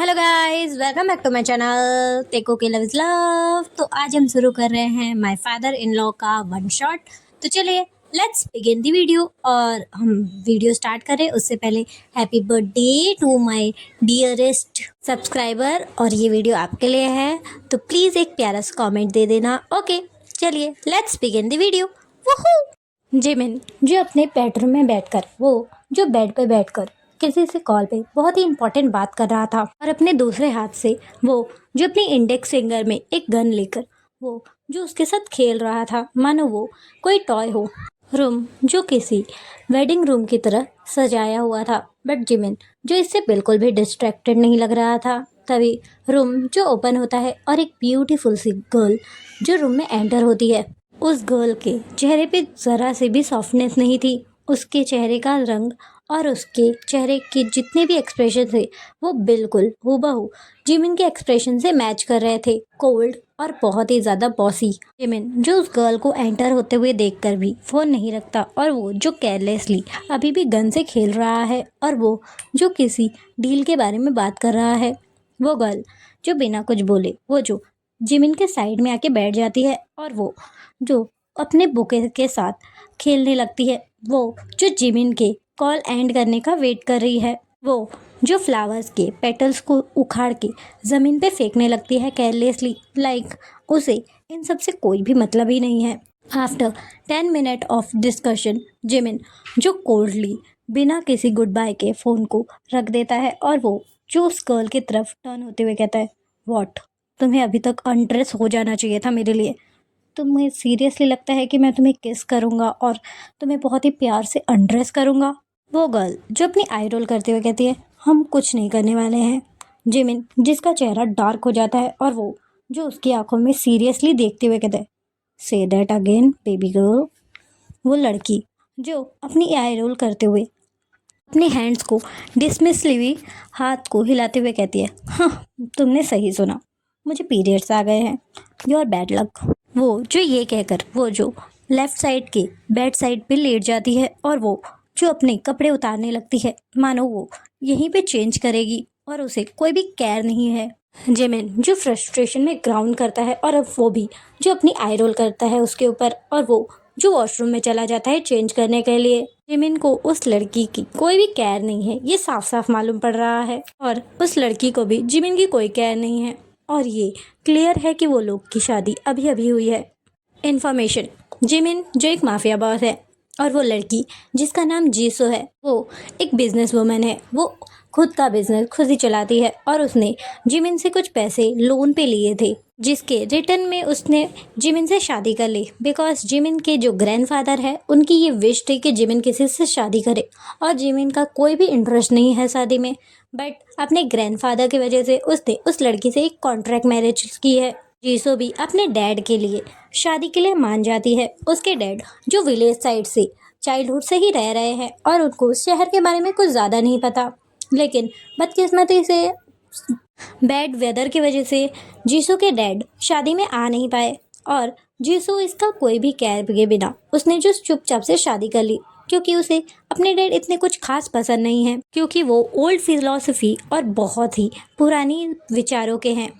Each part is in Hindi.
Hello guys, welcome back to my channel Taekook love is love. तो आज हम शुरू कर रहे हैं माय फादर इन लॉ का वन शॉट। तो चलिए लेट्स बिगिन दी वीडियो। और हम वीडियो स्टार्ट करें उससे पहले happy birthday to my dearest subscriber. और ये वीडियो आपके लिए है, तो प्लीज़ एक प्यारा सा कमेंट दे देना। ओके चलिए let's begin the video. वूहू। Jimin जो अपने बेडरूम में बैठकर जो बेड पे बैठकर किसी से कॉल पे बहुत ही इंपॉर्टेंट बात कर रहा था, और अपने दूसरे हाथ से वो जो अपनी इंडेक्स फिंगर में एक गन लेकर वो जो उसके साथ खेल रहा था, मानो वो कोई टॉय हो। रूम जो किसी वेडिंग रूम की तरह सजाया हुआ था, बट जिमिन जो इससे बिल्कुल भी डिस्ट्रैक्टेड नहीं लग रहा था। तभी रूम जो ओपन होता है और एक ब्यूटीफुल सी गर्ल जो रूम में एंटर होती है। उस गर्ल के चेहरे पे ज़रा से भी सॉफ्टनेस नहीं थी। उसके चेहरे का रंग और उसके चेहरे के जितने भी एक्सप्रेशन थे वो बिल्कुल हूबहू जिमिन के एक्सप्रेशन से मैच कर रहे थे। कोल्ड और बहुत ही ज़्यादा बॉसी। जिमिन जो उस गर्ल को एंटर होते हुए देखकर भी फ़ोन नहीं रखता, और वो जो केयरलेसली अभी भी गन से खेल रहा है, और वो जो किसी डील के बारे में बात कर रहा है। वो गर्ल जो बिना कुछ बोले वो जो जिमिन के साइड में आके बैठ जाती है, और वो जो अपने बुके के साथ खेलने लगती है। वो जो जिमिन के कॉल एंड करने का वेट कर रही है। वो जो फ्लावर्स के पेटल्स को उखाड़ के ज़मीन पे फेंकने लगती है केयरलेसली, लाइक उसे इन सब से कोई भी मतलब ही नहीं है। After 10 minute of discussion Jimin जो कोल्डली बिना किसी गुड बाय के फ़ोन को रख देता है, और वो जो उस गर्ल की तरफ टर्न होते हुए कहता है, वॉट, तुम्हें अभी तक अनड्रेस हो जाना चाहिए था मेरे लिए। तुम्हें सीरियसली लगता है कि मैं तुम्हें किस करूँगा और तुम्हें बहुत ही प्यार से अनड्रेस करूँगा? वो गर्ल जो अपनी आई रोल करते हुए कहती है, हम कुछ नहीं करने वाले हैं। जिमिन जिसका चेहरा डार्क हो जाता है, और वो जो उसकी आंखों में सीरियसली देखते हुए कहता है, say that again baby girl. वो लड़की जो अपनी आई रोल करते हुए अपने हैंड्स को डिसमिसली हाथ को हिलाते हुए कहती है, हाँ तुमने सही सुना, मुझे पीरियड्स आ गए हैं, योर बैड लक। वो जो ये कहकर वो जो लेफ्ट साइड के बेड साइड पे लेट जाती है, और वो जो अपने कपड़े उतारने लगती है, मानो वो यहीं पे चेंज करेगी और उसे कोई भी केयर नहीं है। जिमिन जो फ्रस्ट्रेशन में ग्राउंड करता है, और अब वो भी जो अपनी आई रोल करता है उसके ऊपर, और वो जो वॉशरूम में चला जाता है चेंज करने के लिए। जिमिन को उस लड़की की कोई भी केयर नहीं है, ये साफ साफ मालूम पड़ रहा है, और उस लड़की को भी जिमिन की कोई केयर नहीं है। और ये क्लियर है कि वो लोग की शादी अभी अभी हुई है। इन्फॉर्मेशन, जिमिन जो एक माफिया बॉस है, और वो लड़की जिसका नाम जीसो है, वो एक बिजनेस वुमन है। वो खुद का बिजनेस खुद ही चलाती है, और उसने जिमिन से कुछ पैसे लोन पे लिए थे, जिसके रिटर्न में उसने जिमिन से शादी कर ली। बिकॉज जिमिन के जो ग्रैंडफादर है उनकी ये विश थी कि जिमिन किसी से शादी करे, और जिमिन का कोई भी इंटरेस्ट नहीं है शादी में। बट अपने ग्रैंडफादर की वजह से उसने उस लड़की से एक कॉन्ट्रैक्ट मैरिज की है। जीसो भी अपने डैड के लिए शादी के लिए मान जाती है। उसके डैड जो विलेज साइड से चाइल्डहुड से ही रह रहे हैं, और उनको शहर के बारे में कुछ ज़्यादा नहीं पता, लेकिन बदकिस्मती से बैड वेदर की वजह से जीसू के डैड शादी में आ नहीं पाए, और जीसू इसका कोई भी केयर के बिना उसने जो चुपचाप से शादी कर ली, क्योंकि उसे अपने डैड इतने कुछ खास पसंद नहीं है, क्योंकि वो ओल्ड फिलॉसफी और बहुत ही पुरानी विचारों के हैं।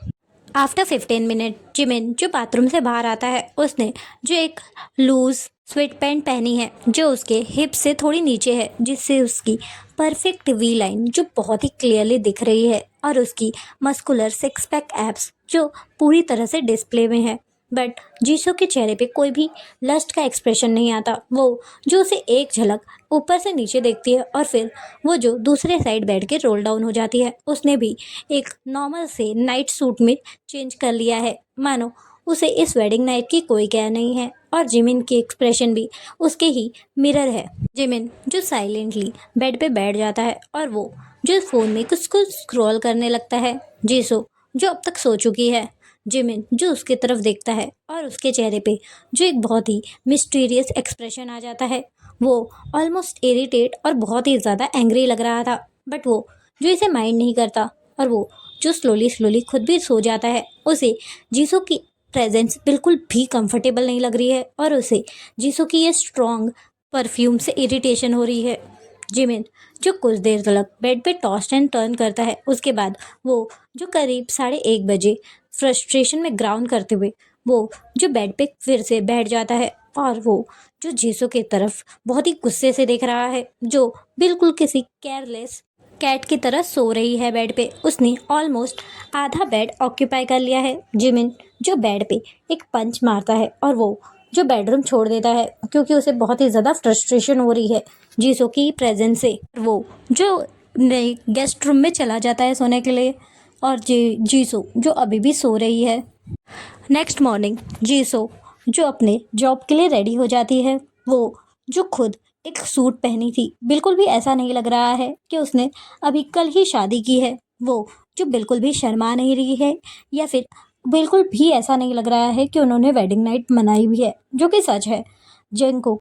आफ्टर 15 मिनट जिमिन जो बाथरूम से बाहर आता है, उसने जो एक लूज स्वेट पैंट पहनी है जो उसके हिप से थोड़ी नीचे है, जिससे उसकी परफेक्ट वी लाइन जो बहुत ही क्लियरली दिख रही है, और उसकी मस्कुलर सिक्स पैक एब्स जो पूरी तरह से डिस्प्ले में है। बट जीसो के चेहरे पे कोई भी लस्ट का एक्सप्रेशन नहीं आता। वो जो उसे एक झलक ऊपर से नीचे देखती है, और फिर वो जो दूसरे साइड बैठ के रोल डाउन हो जाती है। उसने भी एक नॉर्मल से नाइट सूट में चेंज कर लिया है, मानो उसे इस वेडिंग नाइट की कोई केयर नहीं है। और जिमिन की एक्सप्रेशन भी उसके ही मिरर है। जिमिन जो साइलेंटली बेड पे बैठ जाता है, और वो जो फ़ोन में कुछ कुछ स्क्रॉल करने लगता है। जीसो जो अब तक सो चुकी है। जिमिन जो उसकी तरफ देखता है, और उसके चेहरे पे जो एक बहुत ही मिस्टीरियस एक्सप्रेशन आ जाता है। वो ऑलमोस्ट इरिटेट और बहुत ही ज़्यादा एंग्री लग रहा था, बट वो जो इसे माइंड नहीं करता, और वो जो स्लोली स्लोली खुद भी सो जाता है। उसे जीसू की प्रेजेंस बिल्कुल भी कंफर्टेबल नहीं लग रही है, और उसे जीसू की ये स्ट्रॉन्ग परफ्यूम से इरिटेशन हो रही है। जिमिन जो कुछ देर तक बेड पे टॉस एंड टर्न करता है, उसके बाद वो जो करीब 1:30 बजे फ्रस्ट्रेशन में ग्राउंड करते हुए वो जो बेड पे फिर से बैठ जाता है और वो जो जीसो की तरफ बहुत ही गुस्से से देख रहा है, जो बिल्कुल किसी केयरलेस कैट की तरह सो रही है बेड पे। उसने ऑलमोस्ट आधा बेड ऑक्यूपाई कर लिया है। जिमिन जो बेड पे एक पंच मारता है और वो जो बेडरूम छोड़ देता है क्योंकि उसे बहुत ही ज़्यादा फ्रस्ट्रेशन हो रही है जीसो की प्रेजेंस से। वो जो नई गेस्ट रूम में चला जाता है सोने के लिए और जीसो जो अभी भी सो रही है। नेक्स्ट मॉर्निंग जीसो जो अपने जॉब के लिए रेडी हो जाती है। वो जो खुद एक सूट पहनी थी, बिल्कुल भी ऐसा नहीं लग रहा है कि उसने अभी कल ही शादी की है। वो जो बिल्कुल भी शर्मा नहीं रही है या फिर बिल्कुल भी ऐसा नहीं लग रहा है कि उन्होंने वेडिंग नाइट मनाई भी है, जो कि सच है। जिनको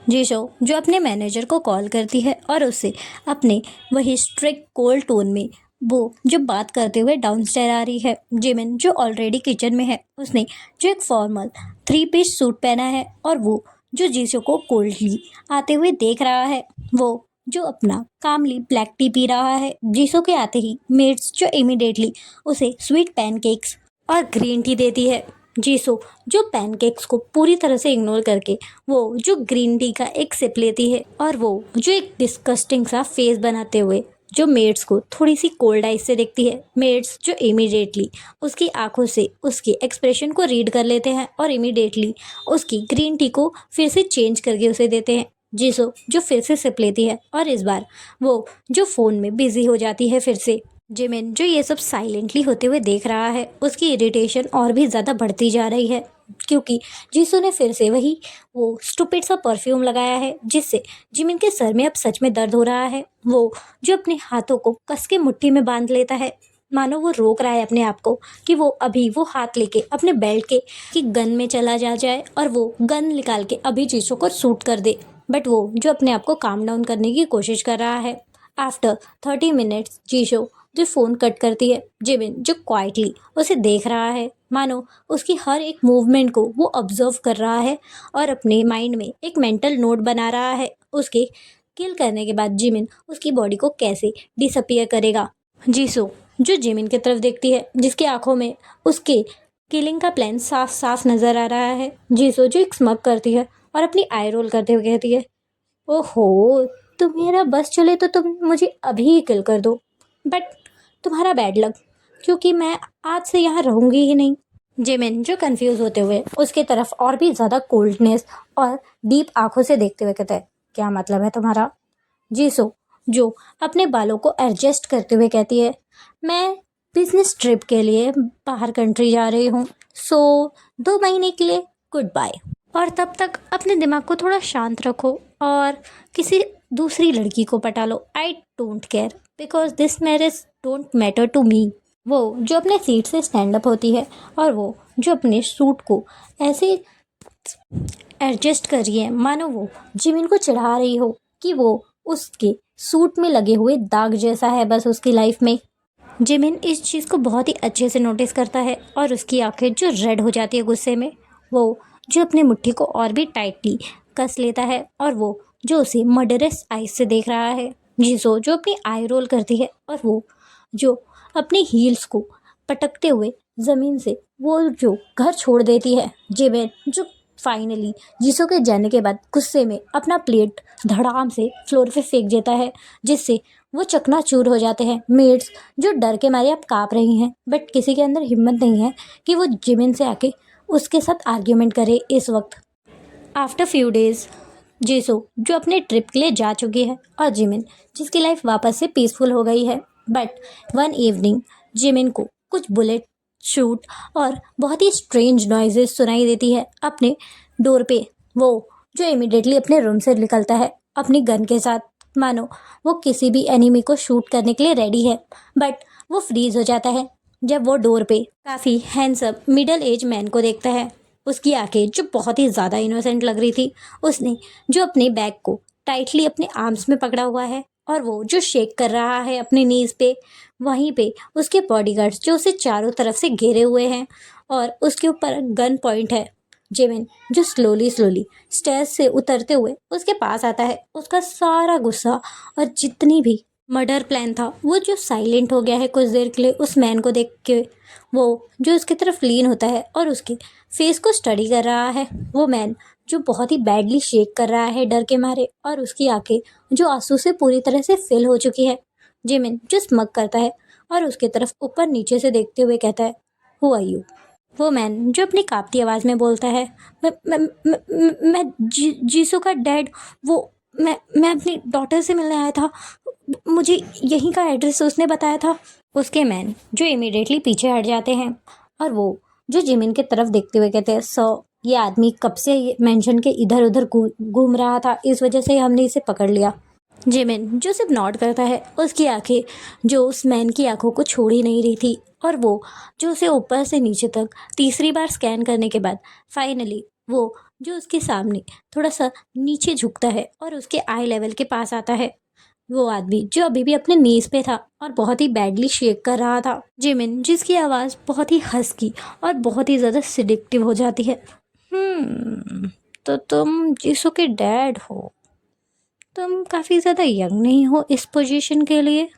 जीशो जो अपने मैनेजर को कॉल करती है और उससे अपने वही स्ट्रिक्ट कोल्ड टोन में वो जो बात करते हुए डाउनस्टेयर आ रही है। जिमिन जो ऑलरेडी किचन में है, उसने जो एक फॉर्मल 3 पीस सूट पहना है और वो जो जीशो को कोल्डली आते हुए देख रहा है। वो जो अपना कामली ब्लैक टी पी रहा है। जीशो के आते ही मेड्स जो इमिडिएटली उसे स्वीट पैनकेक्स और ग्रीन टी देती है। जीसो जो पैनकेक्स को पूरी तरह से इग्नोर करके वो जो ग्रीन टी का एक सिप लेती है और वो जो एक डिस्कस्टिंग सा फेस बनाते हुए जो मेड्स को थोड़ी सी कोल्ड आइज से देखती है। मेड्स जो इमीडिएटली उसकी आंखों से उसके एक्सप्रेशन को रीड कर लेते हैं और इमीडिएटली उसकी ग्रीन टी को फिर से चेंज करके उसे देते हैं। जीसो जो फिर से सिप लेती है और इस बार वो जो फ़ोन में बिजी हो जाती है फिर से। जिमिन जो ये सब साइलेंटली होते हुए देख रहा है, उसकी इरिटेशन और भी ज़्यादा बढ़ती जा रही है क्योंकि जीसू ने फिर से वही वो स्टूपिड सा परफ्यूम लगाया है जिससे जिमिन के सर में अब सच में दर्द हो रहा है। वो जो अपने हाथों को कस के मुट्ठी में बांध लेता है, मानो वो रोक रहा है अपने आप को कि वो अभी वो हाथ लेके अपने बेल्ट के कि गन में चला जाए और वो गन निकाल के अभी जीसू को शूट कर दे। बट वो जो अपने आप को काम डाउन करने की कोशिश कर रहा है। आफ्टर 30 मिनट्स जीशो जो फ़ोन कट करती है। जिमिन जो क्वाइटली उसे देख रहा है, मानो उसकी हर एक मूवमेंट को वो ऑब्जर्व कर रहा है और अपने माइंड में एक मेंटल नोट बना रहा है उसके किल करने के बाद जिमिन उसकी बॉडी को कैसे डिसअपियर करेगा। जीसो जो जिमिन की तरफ देखती है, जिसकी आंखों में उसके किलिंग का प्लान साफ साफ नजर आ रहा है। जीसो जो एक स्मग करती है और अपनी आई रोल करते हुए कहती है, ओहो, तुम्हारा बस चले तो तुम मुझे अभी ही किल कर दो, बट तुम्हारा बैड लक, क्योंकि मैं आज से यहाँ रहूंगी ही नहीं। जिमिन जो कंफ्यूज होते हुए उसके तरफ और भी ज़्यादा कोल्डनेस और डीप आंखों से देखते हुए कहता है, क्या मतलब है तुम्हारा? जीसो जो अपने बालों को एडजस्ट करते हुए कहती है, मैं बिजनेस ट्रिप के लिए बाहर कंट्री जा रही हूँ, सो 2 महीने के लिए गुड बाय। और तब तक अपने दिमाग को थोड़ा शांत रखो और किसी दूसरी लड़की को पटा लो। I don't care because this marriage don't matter to me. वो जो अपने सीट से स्टैंड अप होती है और वो जो अपने सूट को ऐसे एडजस्ट कर रही है मानो वो जिमिन को चिढ़ा रही हो कि वो उसके सूट में लगे हुए दाग जैसा है बस उसकी लाइफ में। जिमिन इस चीज़ को बहुत ही अच्छे से नोटिस करता है और उसकी आंखें जो रेड हो जाती है गुस्से में। वो जो अपनी मुट्ठी को और भी टाइटली कस लेता है और वो जो उसे मर्डरस आइज से देख रहा है। जीसो जो अपनी आई रोल करती है और वो जो अपने हील्स को पटकते हुए ज़मीन से वो जो घर छोड़ देती है। जिमिन जो फाइनली जीसो के जाने के बाद गुस्से में अपना प्लेट धड़ाम से फ्लोर पे फेंक देता है, जिससे वो चकनाचूर हो जाते हैं। मेड्स जो डर के मारे अब काँप रही हैं, बट किसी के अंदर हिम्मत नहीं है कि वो जिमिन से आके उसके साथ आर्ग्यूमेंट करे इस वक्त। आफ्टर फ्यू डेज जीसो जो अपने ट्रिप के लिए जा चुकी है और जिमिन जिसकी लाइफ वापस से पीसफुल हो गई है। बट वन इवनिंग जिमिन को कुछ बुलेट शूट और बहुत ही स्ट्रेंज नॉइजेस सुनाई देती है अपने डोर पे। वो जो इमिडिएटली अपने रूम से निकलता है अपनी गन के साथ, मानो वो किसी भी एनिमी को शूट करने के लिए रेडी है। बट वो फ्रीज हो जाता है जब वो डोर पे काफ़ी हैंडसम मिडल एज मैन को देखता है। उसकी आंखें जो बहुत ही ज़्यादा इनोसेंट लग रही थी, उसने जो अपने बैग को टाइटली अपने आर्म्स में पकड़ा हुआ है और वो जो शेक कर रहा है अपने नीज़ पे, वहीं पे उसके बॉडीगार्ड्स जो उसे चारों तरफ से घेरे हुए हैं और उसके ऊपर गन पॉइंट है। जिमिन जो स्लोली स्लोली स्टेयर्स से उतरते हुए उसके पास आता है, उसका सारा गुस्सा और जितनी भी मर्डर प्लान था वो जो साइलेंट हो गया है कुछ देर के लिए उस मैन को देख के। वो जो उसकी तरफ लीन होता है और उसके फेस को स्टडी कर रहा है। वो मैन जो बहुत ही बैडली शेक कर रहा है डर के मारे और उसकी आंखें जो आंसू से पूरी तरह से फिल हो चुकी है। जिमिन जो स्मग करता है और उसके तरफ ऊपर नीचे से देखते हुए कहता है, हु आर यू? वो मैन जो अपनी कांपती आवाज़ में बोलता है, मैं जीसू का डैड। वो मैं अपनी डॉटर से मिलने आया था। मुझे यहीं का एड्रेस उसने बताया था। उसके मैन जो इमीडिएटली पीछे हट जाते हैं और वो जो जिमिन की तरफ देखते हुए कहते हैं, सो ये आदमी कब से ये मेंशन के इधर उधर घूम रहा था, इस वजह से हमने इसे पकड़ लिया। जिमिन जो सिर्फ नॉट करता है, उसकी आंखें जो उस मैन की आंखों को छोड़ ही नहीं रही थी और वो जो उसे ऊपर से नीचे तक तीसरी बार स्कैन करने के बाद फाइनली वो जो उसके सामने थोड़ा सा नीचे झुकता है और उसके आई लेवल के पास आता है। वो आदमी जो अभी भी अपने नीज पे था और बहुत ही बैडली शेक कर रहा था। जिमिन जिसकी आवाज़ बहुत ही हस्की और बहुत ही ज़्यादा सिडिक्टिव हो जाती है। तो तुम जीसू के डैड हो। तुम काफ़ी ज़्यादा यंग नहीं हो इस पोजीशन के लिए।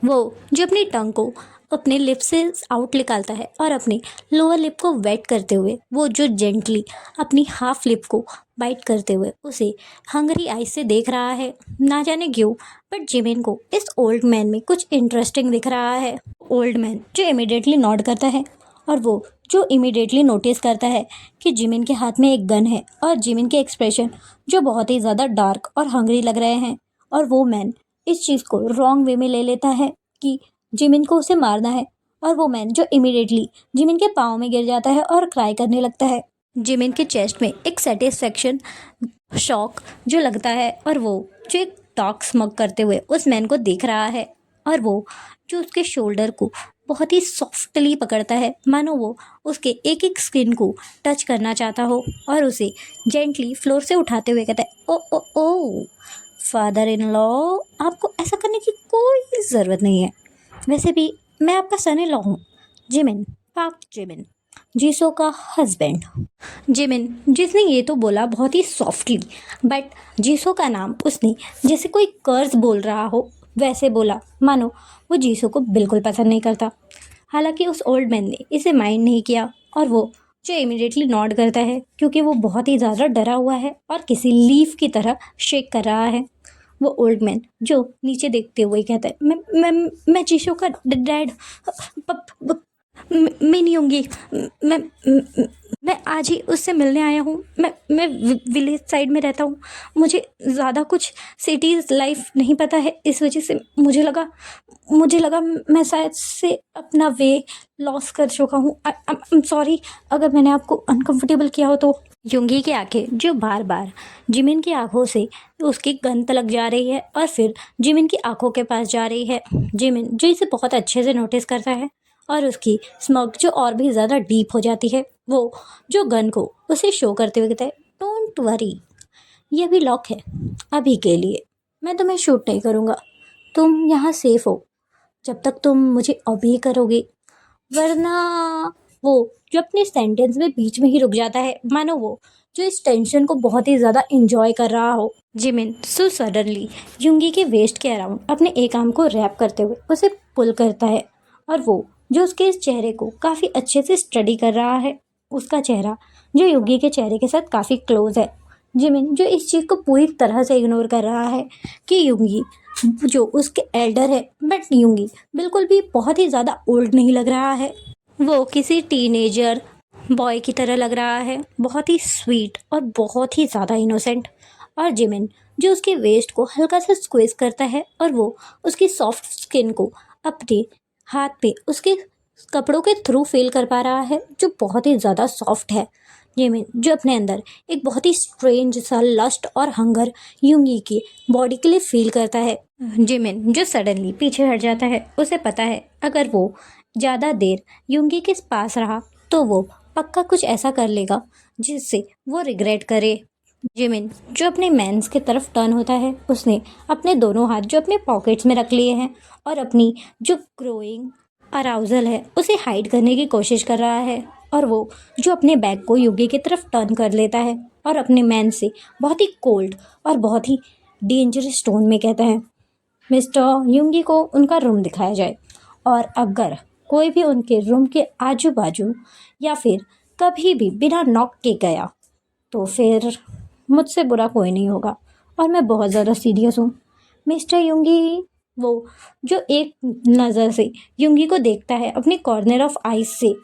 वो जो अपनी टंग को अपने लिप से आउट निकालता है और अपनी लोअर लिप को वेट करते हुए वो जो जेंटली अपनी हाफ लिप को बाइट करते हुए उसे हंगरी आइज से देख रहा है। ना जाने क्यों बट जिमिन को इस ओल्ड मैन में कुछ इंटरेस्टिंग दिख रहा है। ओल्ड मैन जो इमिडिएटली नॉड करता है और वो जो इमिडिएटली नोटिस करता है कि जिमिन के हाथ में एक गन है और जिमिन के एक्सप्रेशन जो बहुत ही ज़्यादा डार्क और हंगरी लग रहे हैं। और वो मैन इस चीज़ को रॉन्ग वे में ले लेता है कि जिमिन को उसे मारना है और वो मैन जो इमिडिएटली जिमिन के पाँव में गिर जाता है और क्राई करने लगता है। जिमिन के चेस्ट में एक सेटिस्फेक्शन शॉक जो लगता है और वो जो एक टॉक स्मग करते हुए उस मैन को देख रहा है और वो जो उसके शोल्डर को बहुत ही सॉफ्टली पकड़ता है, मानो वो उसके एक एक स्किन को टच करना चाहता हो और उसे जेंटली फ्लोर से उठाते हुए कहता है, ओ ओ ओ फादर इन लॉ, आपको ऐसा करने की कोई ज़रूरत नहीं है। वैसे भी मैं आपका सन इन लॉ हूँ। जिमिन, पाक जिमिन, जीसो का हस्बैंड। जिमिन जिसने ये तो बोला बहुत ही सॉफ्टली बट जीसो का नाम उसने जैसे कोई कर्ज बोल रहा हो वैसे बोला, मानो वो जीसो को बिल्कुल पसंद नहीं करता। हालांकि उस ओल्ड मैन ने इसे माइंड नहीं किया और वो जो इमिडिएटली नॉड करता है क्योंकि वो बहुत ही ज़्यादा डरा हुआ है और किसी लीफ की तरह शेक कर रहा है। वो ओल्ड मैन जो नीचे देखते हुए कहता है, मैं जीसो का डैड मैं नहीं होंगी। मैं मैं आज ही उससे मिलने आया हूँ। मैं विलेज साइड में रहता हूँ। मुझे ज़्यादा कुछ सिटीज़ लाइफ नहीं पता है, इस वजह से मुझे लगा मैं शायद से अपना वे लॉस कर चुका हूँ। आई एम सॉरी अगर मैंने आपको अनकंफर्टेबल किया हो तो। युंगी की आंखें जो बार बार जिमिन की आंखों से उसकी गन तलक जा रही है और फिर जिमिन की आंखों के पास जा रही है। जिमिन जो इसे बहुत अच्छे से नोटिस करता है और उसकी स्मग जो और भी ज़्यादा डीप हो जाती है। वो जो गन को उसे शो करते हुए कहता है, डोंट वरी, ये भी लॉक है अभी के लिए। मैं तुम्हें शूट नहीं करूँगा। तुम यहाँ सेफ हो जब तक तुम मुझे ऑबे करोगे, वरना वो जो अपने सेंटेंस में बीच में ही रुक जाता है, मानो वो जो इस टेंशन को बहुत ही ज़्यादा इंजॉय कर रहा हो। जिमिन सो सडनली युंगी के वेस्ट के अराउंड अपने एक आर्म को रैप करते हुए उसे पुल करता है और वो जो उसके इस चेहरे को काफ़ी अच्छे से स्टडी कर रहा है। उसका चेहरा जो युंगी के चेहरे के साथ काफ़ी क्लोज है। जिमिन जो इस चीज़ को पूरी तरह से इग्नोर कर रहा है कि युंगी जो उसके एल्डर है बट युंगी बिल्कुल भी बहुत ही ज़्यादा ओल्ड नहीं लग रहा है। वो किसी टीनेजर बॉय की तरह लग रहा है, बहुत ही स्वीट और बहुत ही ज़्यादा इनोसेंट। और जिमिन जो उसके वेस्ट को हल्का सा स्क्वीज करता है और वो उसकी सॉफ्ट स्किन को अपने हाथ पे उसके कपड़ों के थ्रू फील कर पा रहा है जो बहुत ही ज़्यादा सॉफ्ट है। जिमिन जो अपने अंदर एक बहुत ही स्ट्रेंज सा लस्ट और हंगर युंगी की बॉडी के लिए फील करता है। जिमिन जो सडनली पीछे हट जाता है, उसे पता है अगर वो ज़्यादा देर युंगी के पास रहा तो वो पक्का कुछ ऐसा कर लेगा जिससे वो रिग्रेट करे। जिमिन जो अपने मैंस की तरफ टर्न होता है, उसने अपने दोनों हाथ जो अपने पॉकेट्स में रख लिए हैं और अपनी जो ग्रोइंग अराउजल है उसे हाइड करने की कोशिश कर रहा है और वो जो अपने बैग को युगी की तरफ टर्न कर लेता है और अपने मैन से बहुत ही कोल्ड और बहुत ही डेंजरस टोन में कहता है, मिस्टर युंगी को उनका रूम दिखाया जाए, और अगर कोई भी उनके रूम के आजू बाजू या फिर कभी भी बिना नॉक के गया तो फिर मुझसे बुरा कोई नहीं होगा, और मैं बहुत ज़्यादा सीरियस हूँ मिस्टर युंगी। वो जो एक नज़र से युंगी को देखता है अपनी कॉर्नर ऑफ आइज से,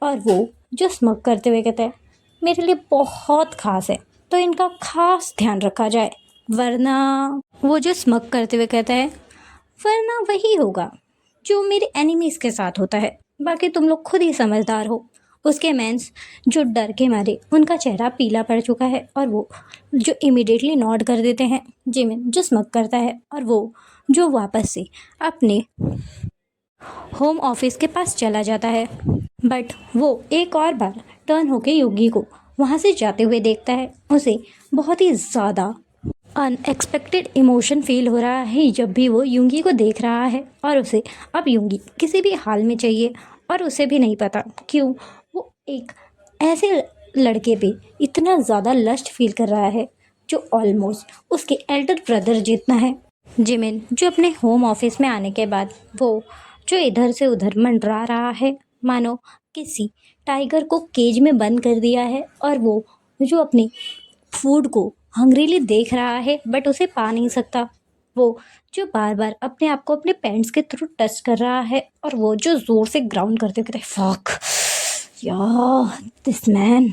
और वो जो स्मग करते हुए कहता है, मेरे लिए बहुत खास है तो इनका खास ध्यान रखा जाए, वरना वो जो स्मग करते हुए कहता है, वरना वही होगा जो मेरे एनिमीज़ के साथ होता है, बाकी तुम लोग खुद ही समझदार हो। उसके मैंस जो डर के मारे उनका चेहरा पीला पड़ चुका है और वो जो इमिडिएटली नॉड कर देते हैं, जिमिन जो स्मग करता है और वो जो वापस से अपने होम ऑफिस के पास चला जाता है। बट वो एक और बार टर्न होके योगी को वहाँ से जाते हुए देखता है। उसे बहुत ही ज़्यादा अनएक्सपेक्टेड इमोशन फील हो रहा है जब भी वो युंगी को देख रहा है, और उसे अब युंगी किसी भी हाल में चाहिए, और उसे भी नहीं पता क्यों वो एक ऐसे लड़के पे इतना ज़्यादा लस्ट फील कर रहा है जो ऑलमोस्ट उसके एल्डर ब्रदर जितना है। जिमिन जो अपने होम ऑफिस में आने के बाद वो जो इधर से उधर मंडरा रहा है, मानो किसी टाइगर को केज में बंद कर दिया है, और वो जो अपने फूड को हंग्रीली देख रहा है बट उसे पा नहीं सकता। वो जो बार बार अपने आप को अपने पैंट्स के थ्रू टच कर रहा है, और वो जो ज़ोर से ग्राउंड करते हुए कहता है, फक या this man,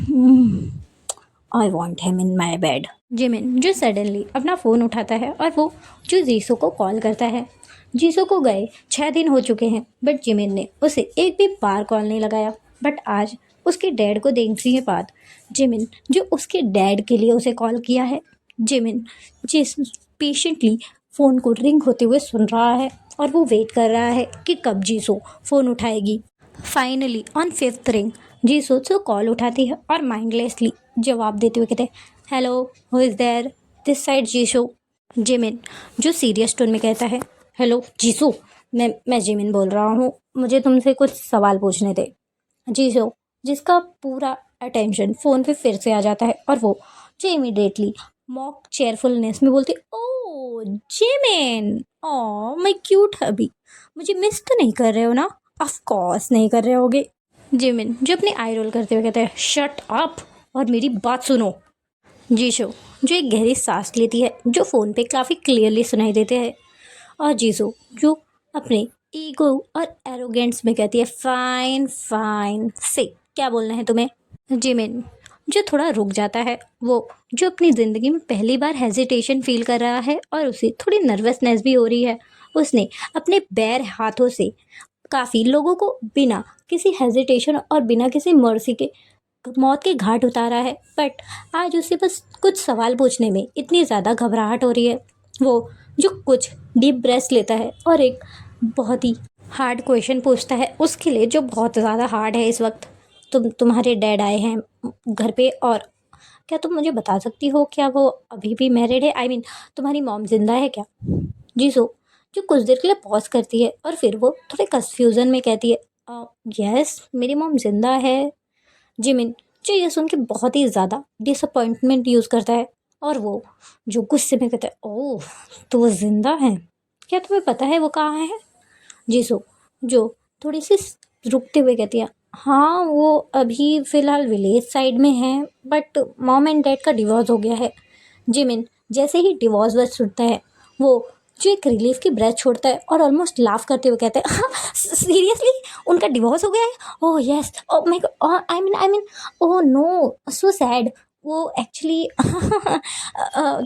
I want him in my bed. Jimin जो सडनली अपना फ़ोन उठाता है और वो जो जीसू को कॉल करता है। जीसू को गए 6 दिन हो चुके हैं बट जिमिन ने उसे एक भी बार कॉल नहीं लगाया। बट आज उसके डैड को देखने के बाद जिमिन जो उसके डैड के लिए उसे कॉल किया है, जिमिन जिस पेशेंटली फ़ोन को रिंग होते हुए सुन रहा है और वो वेट कर रहा है कि कब जीसू फ़ोन उठाएगी। Finally on 5th ring Jisshu तो कॉल उठाती है और माइंडलेसली जवाब देते हुए कहते हैं, hello who is there, this side Jisoo. Jimin जो सीरियस टोन में कहता है, हेलो जीसू, मैं जिमिन बोल रहा हूँ, मुझे तुमसे कुछ सवाल पूछने थे। जीसू जिसका पूरा अटेंशन फ़ोन पे फिर से आ जाता है और वो जो इमिडिएटली मॉक चेयरफुलनेस में बोलती, ओ जिमिन, ओ माय क्यूट हबी, मुझे मिस तो नहीं कर रहे हो ना? ऑफ कोर्स नहीं कर रहे होगे। जिमिन जो अपनी आई रोल करते हुए कहते हैं, शट अप और मेरी बात सुनो। जीशो जो एक गहरी सांस लेती है जो फ़ोन पे काफ़ी क्लियरली सुनाई देते हैं, और जीसो जो अपने ईगो और एरोगेंस में कहती है, फाइन फाइन से क्या बोलना है तुम्हें। जिमिन जो थोड़ा रुक जाता है, वो जो अपनी ज़िंदगी में पहली बार हेजिटेशन फील कर रहा है और उसे थोड़ी नर्वसनेस भी हो रही है। उसने अपने बैर हाथों से काफ़ी लोगों को बिना किसी हेजिटेशन और बिना किसी मर्सी के मौत के घाट उतारा है, बट आज उसे बस कुछ सवाल पूछने में इतनी ज़्यादा घबराहट हो रही है। वो जो कुछ डीप ब्रेथ लेता है और एक बहुत ही हार्ड क्वेश्चन पूछता है उसके लिए जो बहुत ज़्यादा हार्ड है इस वक्त। तुम्हारे डैड आए हैं घर पे, और क्या तुम मुझे बता सकती हो क्या वो अभी भी मैरिड है? आई मीन तुम्हारी मॉम जिंदा है क्या? जीसो जो कुछ देर के लिए पॉज करती है और फिर वो थोड़े कन्फ्यूज़न में कहती है, यस मेरी मॉम जिंदा है। जिमिन जो ये सुन के बहुत ही ज़्यादा डिसअपॉइंटमेंट यूज़ करता है, और वो जो गुस्से में कहता है, ओह तो वो ज़िंदा है, क्या तुम्हें पता है वो कहाँ है? जीसू जो थोड़ी सी रुकते हुए कहती है, हाँ वो अभी फ़िलहाल विलेज साइड में है, बट मॉम एंड डैड का डिवोर्स हो गया है। जिमिन जैसे ही डिवोर्स वर्ड सुनता है, वो जो एक रिलीफ की ब्रेथ छोड़ता है और ऑलमोस्ट लाफ करते हुए कहता है, हाँ सीरियसली उनका डिवोर्स हो गया है? Oh yes, oh my god, I mean oh no, so sad. वो एक्चुअली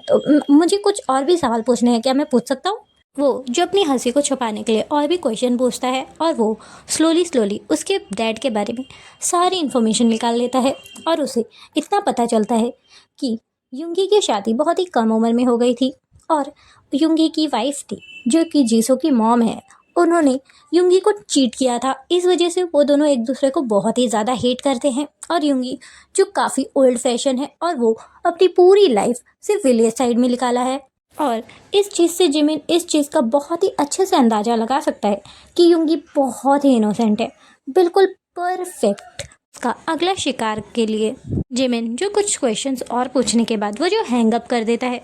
तो मुझे कुछ और भी सवाल पूछने हैं, क्या मैं पूछ सकता हूँ? वो जो अपनी हंसी को छुपाने के लिए और भी क्वेश्चन पूछता है, और वो स्लोली उसके डैड के बारे में सारी इन्फॉर्मेशन निकाल लेता है, और उसे इतना पता चलता है कि युंगी की शादी बहुत ही कम उम्र में हो गई थी, और युंगी की वाइफ थी जो कि जीसो की मॉम है, उन्होंने युंगी को चीट किया था। इस वजह से वो दोनों एक दूसरे को बहुत ही ज़्यादा हेट करते हैं, और युंगी जो काफ़ी ओल्ड फैशन है और वो अपनी पूरी लाइफ सिर्फ विलेज साइड में निकाला है। और इस चीज़ से जिमिन इस चीज़ का बहुत ही अच्छे से अंदाज़ा लगा सकता है कि युंगी बहुत ही इनोसेंट है, बिल्कुल परफेक्ट उसका अगला शिकार के लिए जिमिन जो कुछ क्वेश्चंस और पूछने के बाद वो जो हैंग अप कर देता है,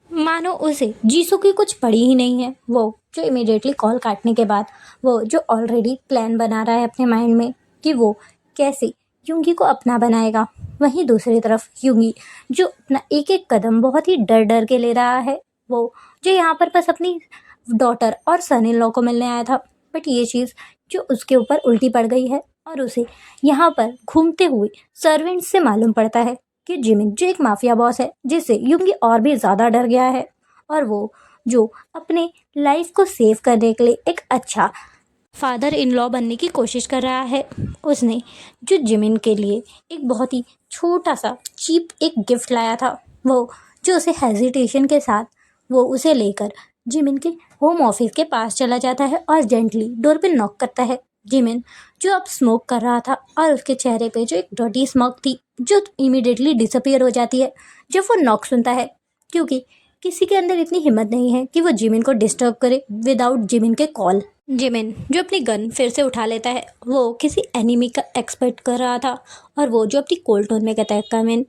मानो उसे जीसू की कुछ पड़ी ही नहीं है। वो जो इमीडिएटली कॉल काटने के बाद वो जो ऑलरेडी प्लान बना रहा है अपने माइंड में कि वो कैसे यूंगी को अपना बनाएगा। वहीं दूसरी तरफ यूंगी जो अपना एक एक कदम बहुत ही डर डर के ले रहा है। वो जो यहाँ पर बस अपनी डॉटर और सन इन लॉ को मिलने आया था, बट ये चीज़ जो उसके ऊपर उल्टी पड़ गई है और उसे यहाँ पर घूमते हुए सर्वेंट से मालूम पड़ता है कि जिमिन जो एक माफिया बॉस है जिससे यूंगी और भी ज़्यादा डर गया है और वो जो अपने लाइफ को सेव करने के लिए एक अच्छा फादर इन लॉ बनने की कोशिश कर रहा है। उसने जो जिमिन के लिए एक बहुत ही छोटा सा चीप एक गिफ्ट लाया था, वो जो उसे हेजिटेशन के साथ वो उसे लेकर जिमिन के होम ऑफिस के पास चला जाता है और जेंटली डोर पे नॉक करता है। जिमिन जो अब स्मोक कर रहा था और उसके चेहरे पे जो एक डर्टी स्मोक थी जो इमीडिएटली डिसअपियर हो जाती है जब वो नॉक सुनता है, क्योंकि किसी के अंदर इतनी हिम्मत नहीं है कि वो जिमिन को डिस्टर्ब करे विदाउट जिमिन के कॉल। जिमिन जो अपनी गन फिर से उठा लेता है, वो किसी एनिमी का एक्सपेक्ट कर रहा था और वो जो अपनी कोल्ड टोन में कहता है कम इन।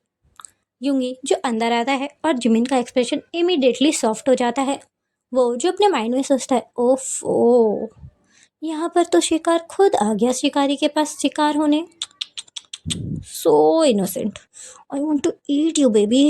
यूंगी जो अंदर आता है और जिमिन का एक्सप्रेशन इमीडिएटली सॉफ्ट हो जाता है। वो जो अपने माइंड में सोचता है ओफ ओ, यहाँ पर तो शिकार खुद आ गया शिकारी के पास शिकार होने। So innocent, I want to eat you baby.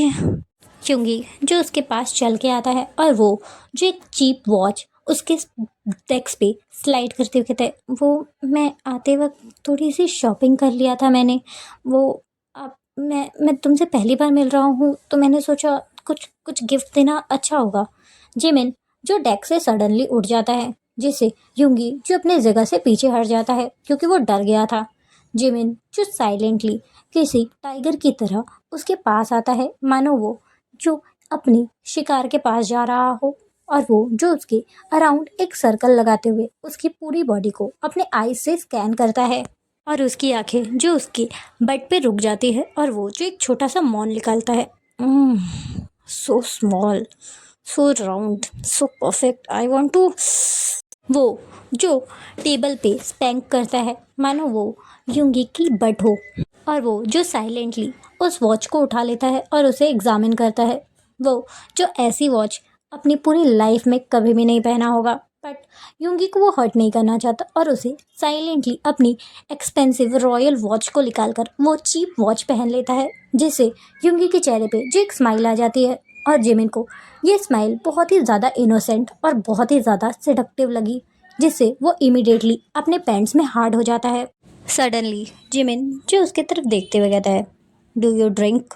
Yoongi जो उसके पास चल के आता है और वो जो एक चीप वॉच उसके डेस्क पे स्लाइड करते हुए कहता है वो मैं आते वक्त थोड़ी सी शॉपिंग कर लिया था मैंने। वो अब मैं तुमसे पहली बार मिल रहा हूँ तो मैंने सोचा कुछ कुछ गिफ्ट देना अच्छा होगा। जिमिन जो डेस्क से सडनली उठ जाता है जिससे यूंगी जो अपने जगह से पीछे हट जाता है क्योंकि वो डर गया था। जिमिन जो साइलेंटली किसी टाइगर की तरह उसके पास आता है मानो वो जो अपने शिकार के पास जा रहा हो और वो जो उसके अराउंड एक सर्कल लगाते हुए उसकी पूरी बॉडी को अपने आईज से स्कैन करता है और उसकी आंखें जो उसके बट पे रुक जाती है और वो जो एक छोटा सा मौन निकालता है। So small, so round, so perfect, I want to. वो जो टेबल पे स्पैंक करता है मानो वो यूंगी की बट हो और वो जो साइलेंटली उस वॉच को उठा लेता है और उसे एग्जामिन करता है। वो जो ऐसी वॉच अपनी पूरी लाइफ में कभी भी नहीं पहना होगा, बट यूंगी को वो हर्ट नहीं करना चाहता और उसे साइलेंटली अपनी एक्सपेंसिव रॉयल वॉच को निकालकर वो चीप वॉच पहन लेता है जिससे यूंगी के चेहरे पे जो एक स्माइल आ जाती है और जिमिन को ये स्माइल बहुत ही ज़्यादा इनोसेंट और बहुत ही ज़्यादा सेडक्टिव लगी जिससे वो इमीडिएटली अपने पैंट्स में हार्ड हो जाता है। सडनली जिमिन जो उसके तरफ देखते हुए कहता है डू यू ड्रिंक।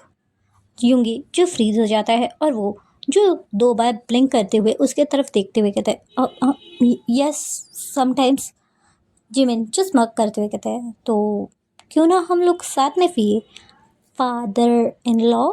यूंगी जो फ्रीज हो जाता है और वो जो 2 बार ब्लिंक करते हुए उसके तरफ देखते हुए कहता है यस समटाइम्स। जिमिन जो स्मग करते हुए कहता है तो क्यों ना हम लोग साथ में पिए। Father in law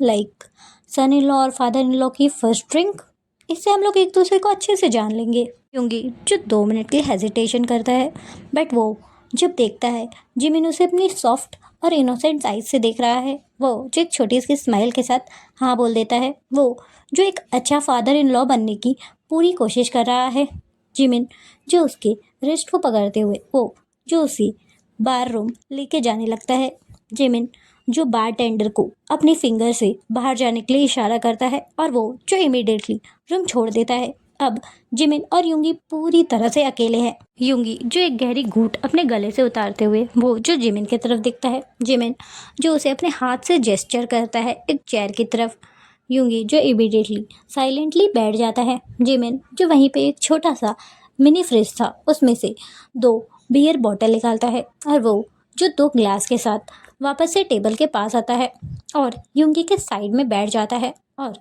like son in law और फादर इन लॉ की फर्स्ट ड्रिंक, इससे हम लोग एक दूसरे को अच्छे से जान लेंगे। यूंगी जो 2 मिनट की हेजिटेशन करता है बट वो जब देखता है जिमिन उसे अपनी सॉफ्ट और इनोसेंट आइज से देख रहा है, वो जो एक छोटी सी स्माइल के साथ हाँ बोल देता है। वो जो एक अच्छा फादर इन लॉ बनने की पूरी कोशिश कर रहा है। जिमिन जो उसके रिस्ट को पकड़ते हुए वो जो उसे बार रूम लेके जाने लगता है। जिमिन जो बार टेंडर को अपनी फिंगर से बाहर जाने के लिए इशारा करता है और वो जो इमीडिएटली रूम छोड़ देता है। अब जिमिन और यूंगी पूरी तरह से अकेले हैं। यूंगी जो एक गहरी घूंट अपने गले से उतारते हुए वो जो जिमिन की तरफ दिखता है। जिमिन जो उसे अपने हाथ से जेस्चर करता है एक चेयर की तरफ। यूंगी जो इमीडिएटली साइलेंटली बैठ जाता है। जिमिन जो वहीं पे एक छोटा सा मिनी फ्रिज था उसमें से 2 बियर बॉटल निकालता है और वो जो 2 ग्लास के साथ वापस से टेबल के पास आता है और यूंगी के साइड में बैठ जाता है और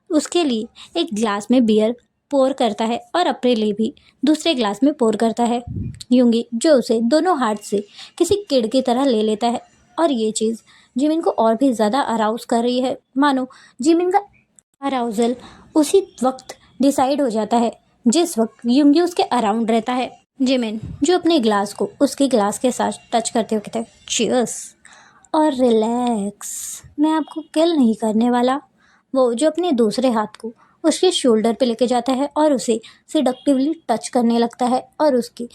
उसके लिए एक ग्लास में बियर पोर करता है और अपने लिए भी दूसरे ग्लास में पोर करता है। यूंगी जो उसे दोनों हाथ से किसी किड की तरह ले लेता है और ये चीज़ जिमिन को और भी ज़्यादा अराउज कर रही है मानो जिमिन का अराउजल उसी वक्त डिसाइड हो जाता है जिस वक्त यूंगी उसके अराउंड रहता है। जिमिन जो अपने ग्लास को उसके ग्लास के साथ टच करते हुए कहता है चीयर्स और रिलैक्स, मैं आपको किल नहीं करने वाला। वो जो अपने दूसरे हाथ को उसके शोल्डर पे लेके जाता है और उसे सिडक्टिवली टच करने लगता है और उसके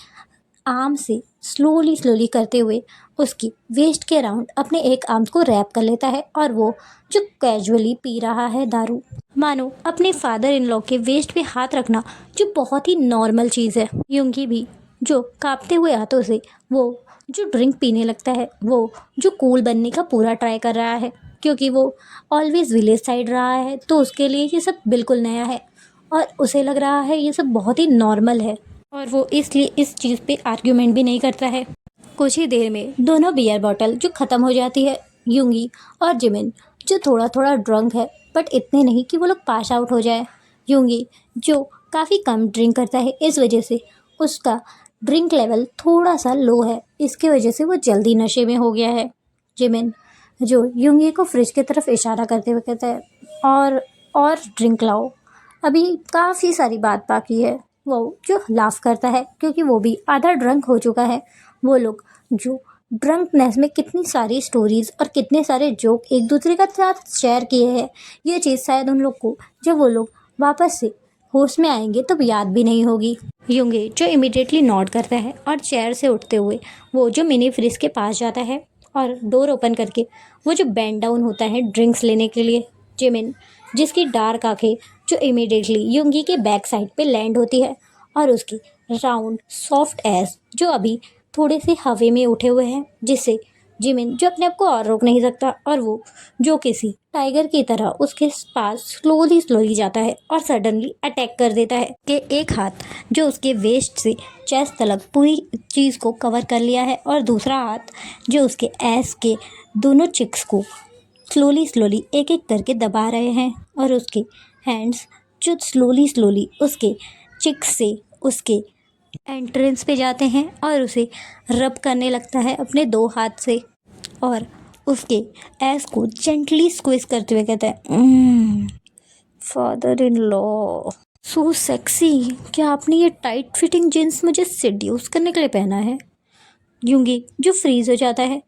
आर्म से स्लोली स्लोली करते हुए उसकी वेस्ट के अराउंड अपने एक आर्म को रैप कर लेता है और वो जो कैजुअली पी रहा है दारू, मानो अपने फादर इन लॉ के वेस्ट पे हाथ रखना जो बहुत ही नॉर्मल चीज़ है। यूंगी भी जो कांपते हुए हाथों से वो जो ड्रिंक पीने लगता है, वो जो कूल बनने का पूरा ट्राई कर रहा है, क्योंकि वो ऑलवेज विलेज साइड रहा है तो उसके लिए ये सब बिल्कुल नया है और उसे लग रहा है ये सब बहुत ही नॉर्मल है और वो इसलिए इस चीज़ पे आर्ग्यूमेंट भी नहीं करता है। कुछ ही देर में दोनों बियर बॉटल जो ख़त्म हो जाती है। यूंगी और जिमिन जो थोड़ा थोड़ा ड्रंक है, बट इतने नहीं कि वो लोग पास आउट हो जाए। यूंगी जो काफ़ी कम ड्रिंक करता है, इस वजह से उसका ड्रिंक लेवल थोड़ा सा लो है, इसकी वजह से वो जल्दी नशे में हो गया है। जिमिन जो यूंगी को फ्रिज की तरफ इशारा करते हुए कहता है, और ड्रिंक लाओ, अभी काफ़ी सारी बात बाकी है। वो जो लाफ करता है क्योंकि वो भी आधा ड्रंक हो चुका है। वो लोग जो ड्रंकनेस में कितनी सारी स्टोरीज और कितने सारे जोक एक दूसरे के साथ शेयर किए हैं, ये चीज़ शायद उन लोग को जब वो लोग वापस से होश में आएंगे तब याद भी नहीं होगी। यूंगे जो इमिडिएटली नॉड करता है और चेयर से उठते हुए वो जो मिनी फ्रिज के पास जाता है और डोर ओपन करके वो जो बेंड डाउन होता है ड्रिंक्स लेने के लिए। जिमिन जिसकी डार्क आंखें जो इमिडिएटली यूंगी के बैक साइड पे लैंड होती है और उसकी राउंड सॉफ्ट एस जो अभी थोड़े से हवा में उठे हुए हैं, जिससे जिमिन जो अपने आप को और रोक नहीं सकता और वो जो किसी टाइगर की तरह उसके पास स्लोली स्लोली जाता है और सडनली अटैक कर देता है कि एक हाथ जो उसके वेस्ट से चेस्ट तलक पूरी चीज़ को कवर कर लिया है और दूसरा हाथ जो उसके एस के दोनों चिक्स को स्लोली स्लोली एक एक करके दबा रहे हैं और उसके हैंड्स जो स्लोली स्लोली उसके चिक्स से उसके एंट्रेंस पे जाते हैं और उसे रब करने लगता है अपने दो हाथ से और उसके एस को जेंटली स्क्विज करते हुए कहता है, father in law so sexy, क्या आपने ये टाइट फिटिंग जीन्स मुझे सेड्यूस करने के लिए पहना है? यूंगी जो फ्रीज हो जाता है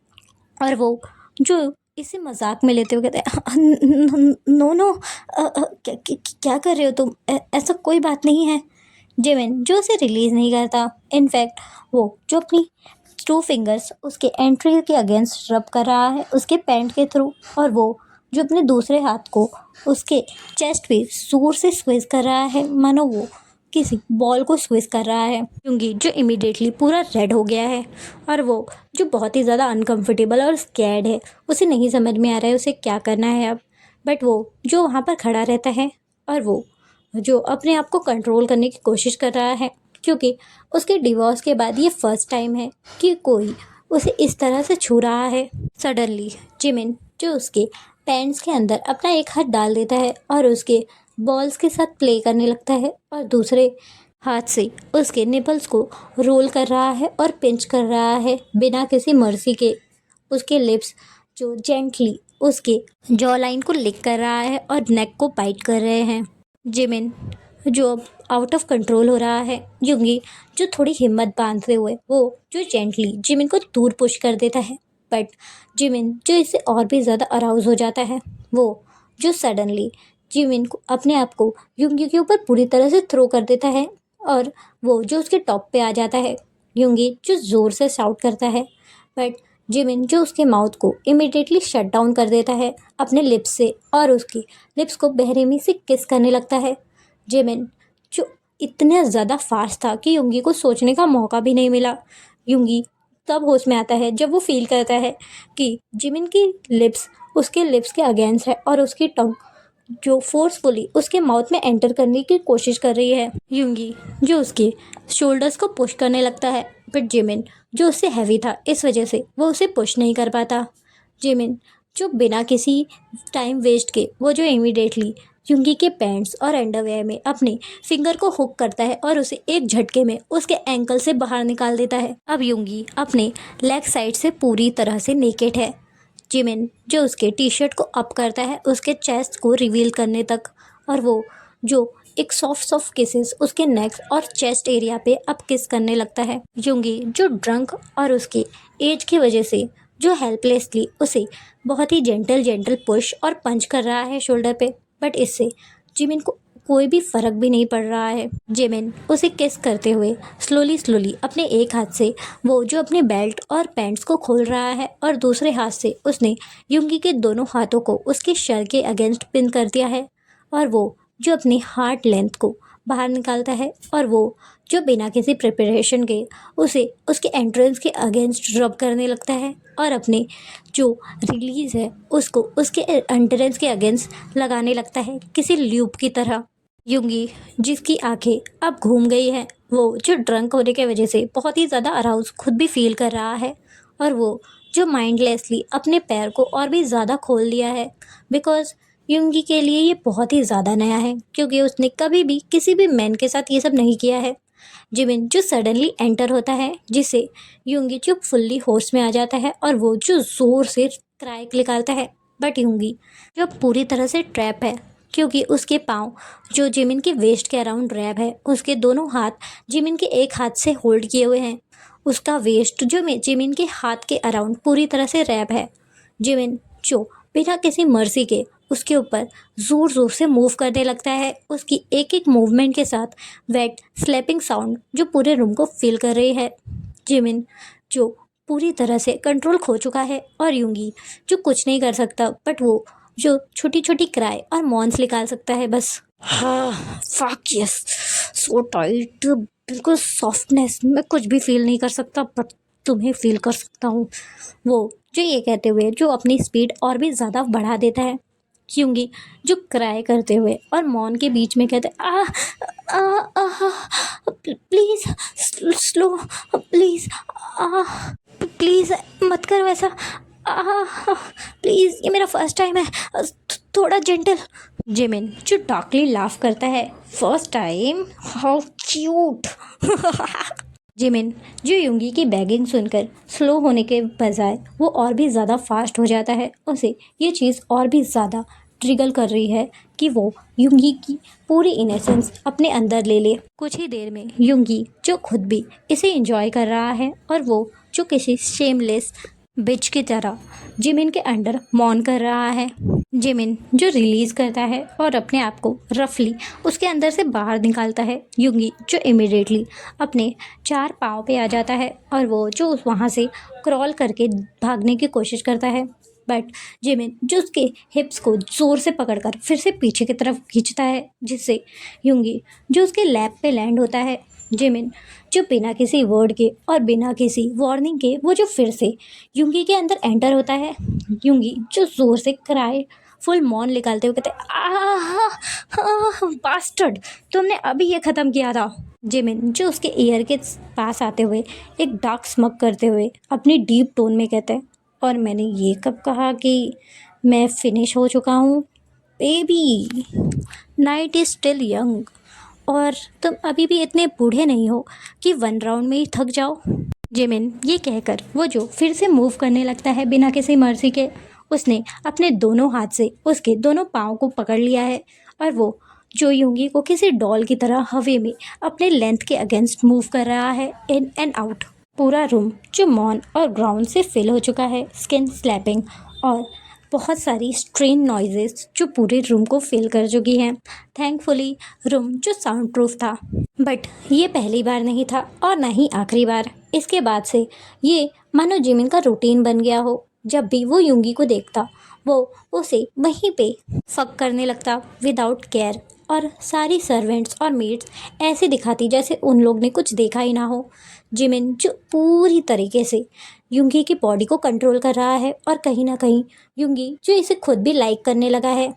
और वो जो इसे मजाक में लेते हुए कहते हैं, नो नो, क्या कर रहे हो तुम? ऐसा कोई बात नहीं है। जिमिन जो उसे रिलीज़ नहीं करता, इनफैक्ट वो जो अपनी टू फिंगर्स उसके एंट्री के अगेंस्ट रब कर रहा है उसके पैंट के थ्रू और वो जो अपने दूसरे हाथ को उसके चेस्ट पे जोर से स्क्वीज कर रहा है मानो वो किसी बॉल को स्क्वीज कर रहा है। क्योंकि जो इमिडिएटली पूरा रेड हो गया है और वो जो बहुत ही ज़्यादा अनकंफर्टेबल और स्कैर्ड है, उसे नहीं समझ में आ रहा है उसे क्या करना है अब। बट वो जो वहाँ पर खड़ा रहता है और वो जो अपने आप को कंट्रोल करने की कोशिश कर रहा है, क्योंकि उसके डिवोर्स के बाद ये फर्स्ट टाइम है कि कोई उसे इस तरह से छू रहा है। सडनली जिमिन जो उसके पैंट्स के अंदर अपना एक हाथ डाल देता है और उसके बॉल्स के साथ प्ले करने लगता है और दूसरे हाथ से उसके निपल्स को रोल कर रहा है और पिंच कर रहा है बिना किसी मर्जी के। उसके लिप्स जो जेंटली उसके जॉ लाइन को लिक कर रहा है और नेक को बाइट कर रहे हैं। जिमिन जो अब आउट ऑफ कंट्रोल हो रहा है। यूंगी जो थोड़ी हिम्मत बांधते हुए वो जो जेंटली जिमिन को दूर पुश कर देता है, बट जिमिन जो इससे और भी ज़्यादा अराउज हो जाता है। वो जो सडनली जिमिन को अपने आप को यूंगी के ऊपर पूरी तरह से थ्रो कर देता है और वो जो उसके टॉप पे आ जाता है। यूंगी जो ज़ोर से शाउट करता है, बट जिमिन जो उसके माउथ को इमिडिएटली शट डाउन कर देता है अपने लिप्स से और उसकी लिप्स को बेरहमी से किस करने लगता है। जिमिन जो इतना ज़्यादा फास्ट था कि यूंगी को सोचने का मौका भी नहीं मिला। यूंगी तब होश में आता है जब वो फील करता है कि जिमिन की लिप्स उसके लिप्स के अगेंस्ट है और उसकी टंग जो फोर्सफुली उसके माउथ में एंटर करने की कोशिश कर रही है। यूंगी जो उसके शोल्डर्स को पुश करने लगता है, बट जिमिन जो उससे हैवी था इस वजह से वो उसे पुश नहीं कर पाता। जिमिन जो बिना किसी टाइम वेस्ट के वो जो इमीडिएटली यूंगी के पैंट्स और अंडरवेयर में अपने फिंगर को हुक करता है और उसे एक झटके में उसके एंकल से बाहर निकाल देता है। अब यूंगी अपने लेग साइड से पूरी तरह से नेकेड है। जिमिन जो उसके टी शर्ट को अप करता है उसके चेस्ट को रिवील करने तक और वो जो एक सॉफ्ट सॉफ्ट किसेस उसके नेक और चेस्ट एरिया पे अब किस करने लगता है। यूंगी जो ड्रंक और उसके एज की वजह से जो हेल्पलेसली उसे बहुत ही जेंटल पुश और पंच कर रहा है शोल्डर पे, बट इससे जिमिन को कोई भी फर्क भी नहीं पड़ रहा है। जिमिन उसे किस करते हुए स्लोली स्लोली अपने एक हाथ से वो जो अपने बेल्ट और पैंट्स को खोल रहा है और दूसरे हाथ से उसने युंगी के दोनों हाथों को उसके शर के अगेंस्ट पिन कर दिया है और वो जो अपनी हार्ट लेंथ को बाहर निकालता है और वो जो बिना किसी प्रिपरेशन के उसे उसके एंट्रेंस के अगेंस्ट रब करने लगता है और अपने जो रिलीज़ है उसको उसके एंट्रेंस के अगेंस्ट लगाने लगता है किसी ल्यूप की तरह। युंगी जिसकी आंखें अब घूम गई हैं, वो जो ड्रंक होने की वजह से बहुत ही ज़्यादा अराउज खुद भी फील कर रहा है और वो जो माइंडलेसली अपने पैर को और भी ज़्यादा खोल दिया है बिकॉज युंगी के लिए ये बहुत ही ज़्यादा नया है क्योंकि उसने कभी भी किसी भी मैन के साथ ये सब नहीं किया है। जिमिन जो सडनली एंटर होता है जिससे युंगी जो फुल्ली होश में आ जाता है और वो जो ज़ोर से क्राई निकालता है बट युंगी जो पूरी तरह से ट्रैप है क्योंकि उसके पाँव जो जिमिन के वेस्ट के अराउंड रैप है, उसके दोनों हाथ जिमिन के एक हाथ से होल्ड किए हुए हैं, उसका वेस्ट जो जिमिन के हाथ के अराउंड पूरी तरह से रैप है। जिमिन जो बिना किसी मर्जी के उसके ऊपर ज़ोर ज़ोर से मूव करने लगता है, उसकी एक एक मूवमेंट के साथ वेट स्लैपिंग साउंड जो पूरे रूम को फिल कर रही है। जिमिन जो पूरी तरह से कंट्रोल खो चुका है और युंगी जो कुछ नहीं कर सकता बट वो जो छोटी छोटी क्राई और मॉन्स निकाल सकता है बस। हाँ फक यस, सो टाइट, बिल्कुल सॉफ्टनेस, मैं कुछ भी फील नहीं कर सकता बट तुम्हें फील कर सकता हूँ। वो जो ये कहते हुए जो अपनी स्पीड और भी ज़्यादा बढ़ा देता है। युंगी जो क्राई करते हुए और मौन के बीच में कहते ah ah ah please slow, please ah please मत कर वैसा, आ प्लीज़ ये मेरा फर्स्ट टाइम है, थोड़ा जेंटल। जिमिन जो डार्कली लाफ करता है, first time, how cute. Jimin जो युंगी की बैगिंग सुनकर स्लो होने के बजाय वो और भी ज़्यादा फास्ट हो जाता है, उसे ये चीज़ और भी ज़्यादा ट्रिगर कर रही है कि वो युंगी की पूरी इनोसेंस अपने अंदर ले ले। कुछ ही देर में युंगी जो खुद भी इसे एंजॉय कर रहा है और वो जो किसी शेमलेस बिच की तरह जिमिन के अंडर मौन कर रहा है। जिमिन जो रिलीज़ करता है और अपने आप को रफली उसके अंदर से बाहर निकालता है। युंगी जो इमिडिएटली अपने 4 पाँव पे आ जाता है और वो जो वहाँ से क्रॉल करके भागने की कोशिश करता है बट जिमिन जो उसके हिप्स को ज़ोर से पकड़कर फिर से पीछे की तरफ खींचता है जिससे युंगी जो उसके लैप पे लैंड होता है। जिमिन जो बिना किसी वर्ड के और बिना किसी वार्निंग के वो जो फिर से युंगी के अंदर एंटर होता है। युंगी जो ज़ोर से क्राई फुल मौन निकालते हुए कहते आह बास्टर्ड, तुमने अभी ये ख़त्म किया था। जिमिन जो उसके ईयर के पास आते हुए एक डार्क स्मग करते हुए अपनी डीप टोन में कहते हैं, और मैंने ये कब कहा कि मैं फिनिश हो चुका हूँ baby, night is still young और तुम अभी भी इतने बूढ़े नहीं हो कि 1 राउंड में ही थक जाओ। जिमिन ये कहकर वो जो फिर से मूव करने लगता है बिना किसी मर्जी के, उसने अपने दोनों हाथ से उसके दोनों पाँव को पकड़ लिया है और वो जो युंगी को किसी डॉल की तरह हवा में अपने लेंथ के अगेंस्ट मूव कर रहा है इन एंड आउट। पूरा रूम जो मॉन और ग्राउंड से फिल हो चुका है, स्किन स्लैपिंग और बहुत सारी स्ट्रेन नॉइजेस जो पूरे रूम को फिल कर चुकी हैं। थैंकफुली रूम जो साउंड प्रूफ था बट ये पहली बार नहीं था और ना ही आखिरी बार। इसके बाद से ये मानो जिमिन का रूटीन बन गया हो, जब भी वो युंगी को देखता वो उसे वहीं पे फक करने लगता विदाउट केयर और सारी सर्वेंट्स और मेड्स ऐसे दिखाती जैसे उन लोग ने कुछ देखा ही ना हो। जिमिन जो पूरी तरीके से युंगी की बॉडी को कंट्रोल कर रहा है और कहीं ना कहीं युंगी जो इसे खुद भी लाइक करने लगा है।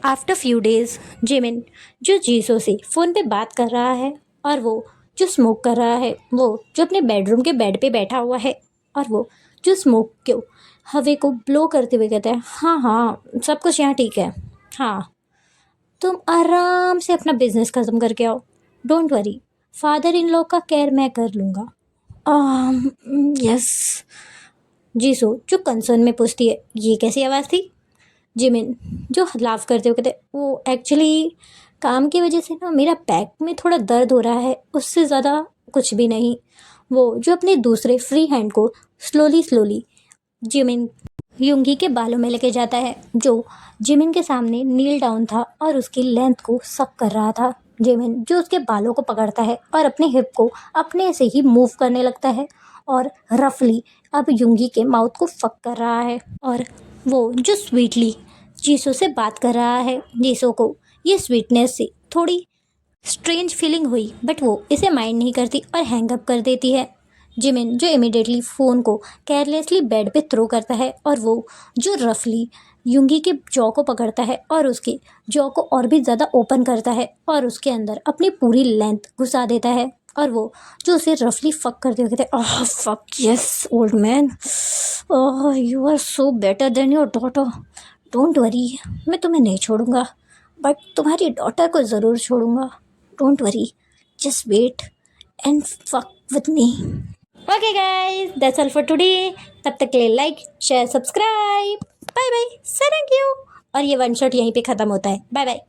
आफ्टर फ्यू डेज जिमिन जो जीसो से फ़ोन पे बात कर रहा है और वो जो स्मोक कर रहा है, वो जो अपने बेडरूम के बेड पे बैठा हुआ है और वो जो स्मोक को हवे को ब्लो करते हुए कहता है, हाँ हाँ सब कुछ यहाँ ठीक है, हाँ तुम आराम से अपना बिजनेस ख़त्म करके आओ, don't worry, father in law का केयर मैं कर लूँगा। यस। जीसो जो कंसर्न में पूछती है, ये कैसी आवाज़ थी। जिमिन जो लाफ करते हुए कहते, वो एक्चुअली काम की वजह से ना मेरा बैक में थोड़ा दर्द हो रहा है, उससे ज़्यादा कुछ भी नहीं। वो जो अपने दूसरे फ्री हैंड को स्लोली स्लोली जिमिन युंगी के बालों में लेके जाता है, जो जिमिन के सामने नील डाउन था और उसकी लेंथ को सक कर रहा था। जिमिन जो उसके बालों को पकड़ता है और अपने हिप को अपने से ही मूव करने लगता है और रफली अब युंगी के माउथ को फक कर रहा है। और वो जो स्वीटली जीसो से बात कर रहा है, जीसो को ये स्वीटनेस से थोड़ी स्ट्रेंज फीलिंग हुई, बट वो इसे माइंड नहीं करती और हैंग अप कर देती है। जिमिन जो इमिडिएटली फ़ोन को केयरलेसली बेड पे थ्रो करता है और वो जो रफली युंगी के जॉ को पकड़ता है और उसके जॉ को और भी ज़्यादा ओपन करता है और उसके अंदर अपनी पूरी लेंथ घुसा देता है और वो जो उसे रफली फक करते हुए कहते हैं, oh fuck yes old man, oh you are so better than your daughter, don't worry, मैं तुम्हें नहीं छोड़ूंगा, बट तुम्हारी डॉटर को ज़रूर छोड़ूंगा, don't worry, just wait and fuck with me. Okay guys, that's all for today. तब तक के लिए like share subscribe, bye bye, thank you. और ये वन शॉट यहीं पे ख़त्म होता है। Bye bye.